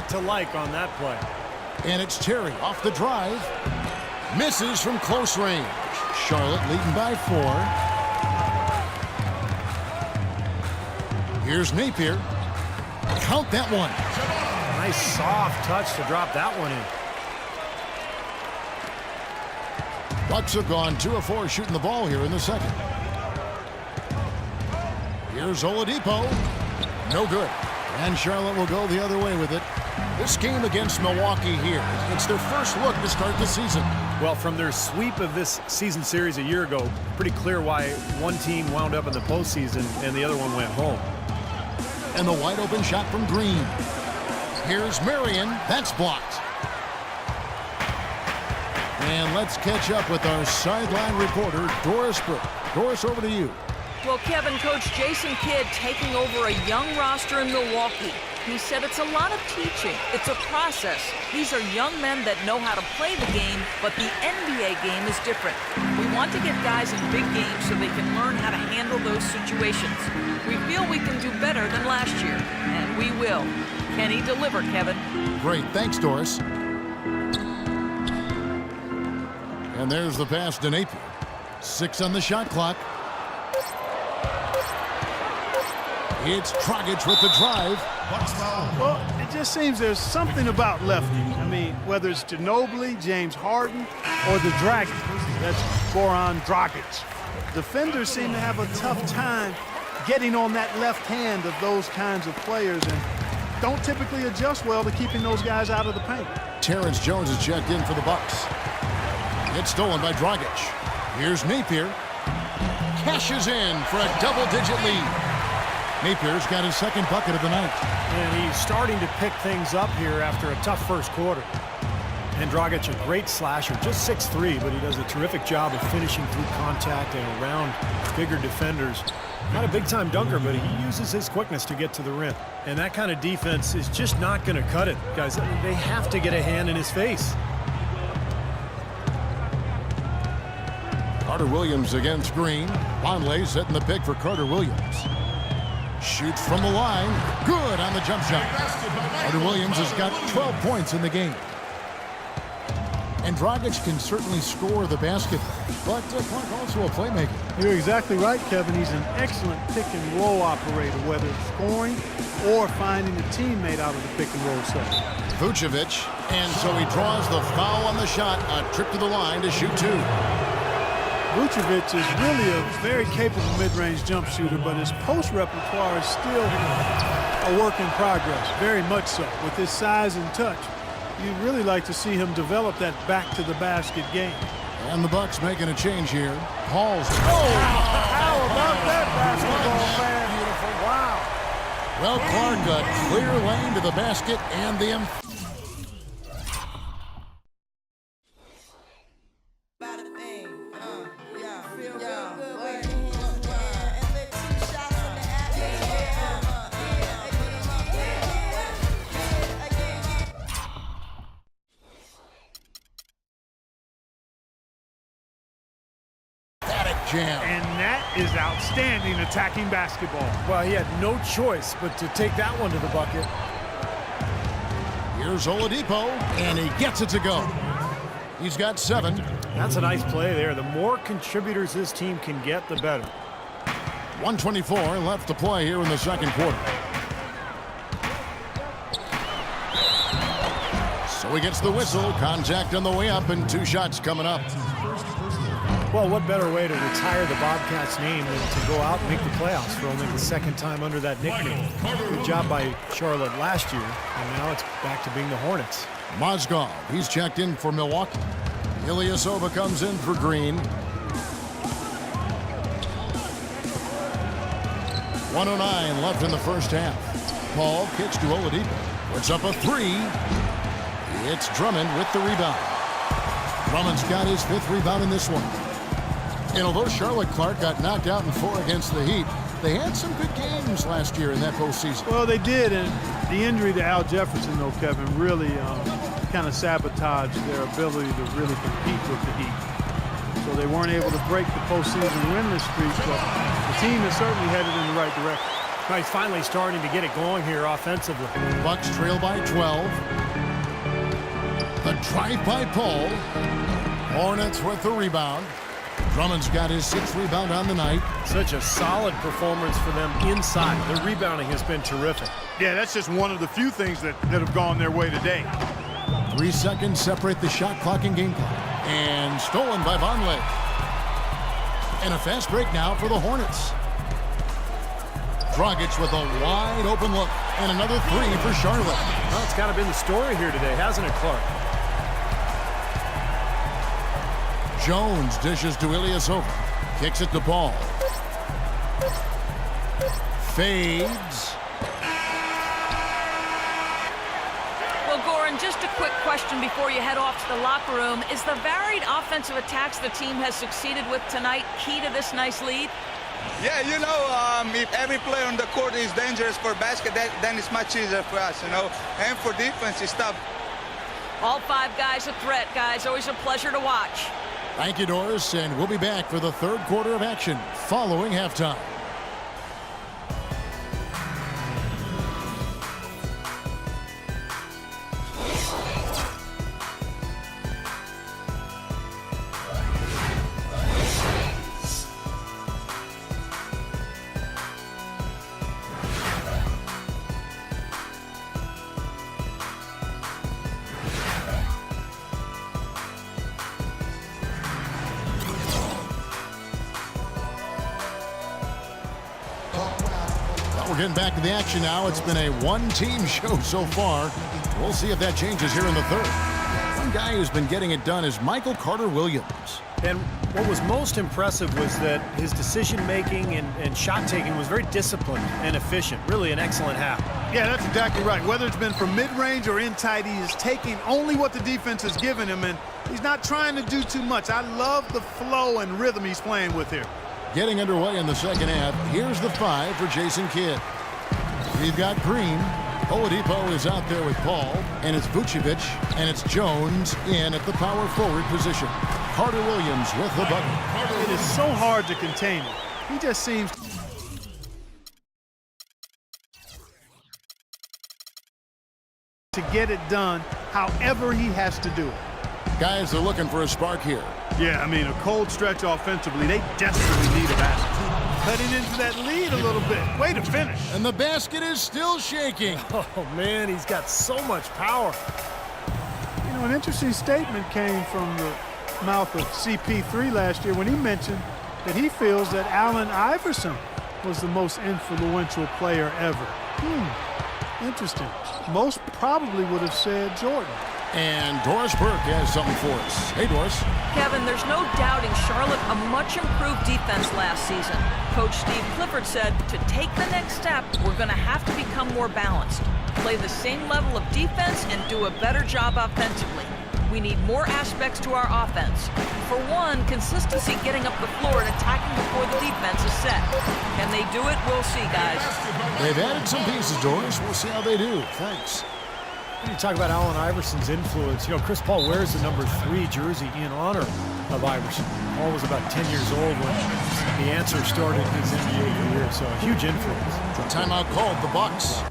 lot to like on that play. And it's Terry off the drive. Misses from close range. Charlotte leading by 4. Here's Napier. Count that one. Nice soft touch to drop that one in. Bucks have gone 2 of 4 shooting the ball here in the second. Here's Oladipo. No good. And Charlotte will go the other way with it. This game against Milwaukee here, it's their first look to start the season. Well, from their sweep of this season series a year ago, pretty clear why one team wound up in the postseason and the other one went home. And the wide open shot from Green. Here's Marion. That's blocked. And let's catch up with our sideline reporter, Doris Burke. Doris, over to you. Well, Kevin, Coach Jason Kidd taking over a young roster in Milwaukee. He said it's a lot of teaching. It's a process. These are young men that know how to play the game, but the NBA game is different. We want to get guys in big games so they can learn how to handle those situations. We feel we can do better than last year, and we will. Can he deliver, Kevin? Great. Thanks, Doris. And there's the pass to Napier. 6 on the shot clock. It's Dragic with the drive. Well, it just seems there's something about lefties. I mean, whether it's Ginobili, James Harden, or the Dragon. That's Goran Dragic. Defenders seem to have a tough time getting on that left hand of those kinds of players and don't typically adjust well to keeping those guys out of the paint. Terrence Jones is checked in for the Bucks. It's stolen by Dragic. Here's Napier. Cashes in for a double-digit lead. Napier's got his second bucket of the night. And he's starting to pick things up here after a tough first quarter. And Dragic, a great slasher, just 6'3", but he does a terrific job of finishing through contact and around bigger defenders. Not a big-time dunker, but he uses his quickness to get to the rim. And that kind of defense is just not going to cut it, guys. They have to get a hand in his face. Carter Williams against Green. Vonleh setting the pick for Carter Williams. Shoots from the line. Good on the jump shot. Carter Williams has got 12 points in the game. And Dragic can certainly score the basket, but Clark also a playmaker. You're exactly right, Kevin. He's an excellent pick-and-roll operator, whether it's scoring or finding a teammate out of the pick-and-roll set. Vucevic, and so he draws the foul on the shot. A trip to the line to shoot 2. Vucevic is really a very capable mid-range jump shooter, but his post repertoire is still a work in progress, very much so. With his size and touch, you'd really like to see him develop that back-to-the-basket game. And the Bucks making a change here. Paul's. How about that basketball, man? Beautiful. Wow. Well, Clark, a clear lane to the basket and the... Jam. And that is outstanding attacking basketball. Well, he had no choice but to take that one to the bucket. Here's Oladipo, and he gets it to go. He's got 7. That's a nice play there. The more contributors this team can get, the better. 1:24 left to play here in the second quarter. So he gets the whistle. Contact on the way up, and 2 shots coming up. Well, what better way to retire the Bobcats name than to go out and make the playoffs for only the second time under that nickname. Good job by Charlotte last year, and now it's back to being the Hornets. Mozgov, he's checked in for Milwaukee. Ilyasova comes in for Green. 1:09 left in the first half. Paul kicks to Oladipo. Puts up a 3. It's Drummond with the rebound. Drummond's got his 5th rebound in this one. And although Charlotte, Clark, got knocked out in 4 against the Heat, they had some good games last year in that postseason. Well, they did, and the injury to Al Jefferson, though, Kevin, really kind of sabotaged their ability to really compete with the Heat. So they weren't able to break the postseason winless streak, but the team is certainly headed in the right direction. Well, he's finally starting to get it going here offensively. Bucks trail by 12. The drive by Paul. Hornets with the rebound. Drummond's got his 6th rebound on the night. Such a solid performance for them inside. Their rebounding has been terrific. Yeah, that's just one of the few things that have gone their way today. 3 seconds separate the shot clock and game clock. And stolen by Vonleh. And a fast break now for the Hornets. Dragic with a wide open look. And another 3 for Charlotte. Well, it's kind of been the story here today, hasn't it, Clark? Jones dishes to Ilyasova. Kicks it to Paul. Fades. Well, Goran, just a quick question before you head off to the locker room. Is the varied offensive attacks the team has succeeded with tonight key to this nice lead? Yeah, you know, if every player on the court is dangerous for basket, then it's much easier for us, you know. And for defense, it's tough. All 5 guys a threat, guys. Always a pleasure to watch. Thank you, Doris, and we'll be back for the 3rd quarter of action following halftime. We're getting back to the action now. It's been a one-team show so far. We'll see if that changes here in the 3rd. One guy who's been getting it done is Michael Carter-Williams. And what was most impressive was that his decision-making and shot-taking was very disciplined and efficient. Really an excellent half. Yeah, that's exactly right. Whether it's been from mid-range or in tight, he is taking only what the defense has given him, and he's not trying to do too much. I love the flow and rhythm he's playing with here. Getting underway in the 2nd half. Here's the 5 for Jason Kidd. We've got Green. Oladipo is out there with Paul, and it's Vucevic, and it's Jones in at the power forward position. Carter-Williams with the bucket. It is so hard to contain him. He just seems to get it done however he has to do it. Guys are looking for a spark here. Yeah, I mean, a cold stretch offensively. They desperately need a basket. Cutting into that lead a little bit. Way to finish. And the basket is still shaking. Oh, man, he's got so much power. You know, an interesting statement came from the mouth of CP3 last year when he mentioned that he feels that Allen Iverson was the most influential player ever. Interesting. Most probably would have said Jordan. And Doris Burke has something for us. Hey, Doris. Kevin, there's no doubting Charlotte a much improved defense last season. Coach Steve Clifford said to take the next step, we're going to have to become more balanced, play the same level of defense, and do a better job offensively. We need more aspects to our offense. For one, consistency getting up the floor and attacking before the defense is set. Can they do it? We'll see, guys. They've added some pieces, Doris. We'll see how they do. Thanks. When you talk about Allen Iverson's influence, you know, Chris Paul wears the number 3 jersey in honor of Iverson. Paul was about 10 years old when the answer started his NBA career, so a huge influence. Timeout called the Bucks.